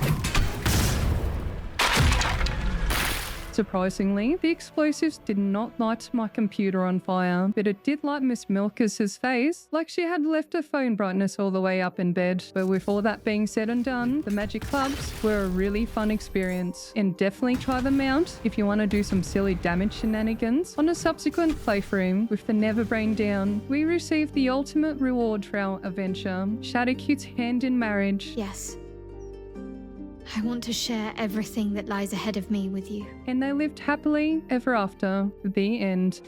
A: Surprisingly, the explosives did not light my computer on fire, but it did light Miss Milkers' face like she had left her phone brightness all the way up in bed. But with all that being said and done, the magic clubs were a really fun experience, and definitely try them out if you want to do some silly damage shenanigans. On a subsequent playthrough with the Neverbrain down, we received the ultimate reward for our adventure, Shadowcute's hand in marriage.
C: Yes. I want to share everything that lies ahead of me with you.
A: And they lived happily ever after. The end.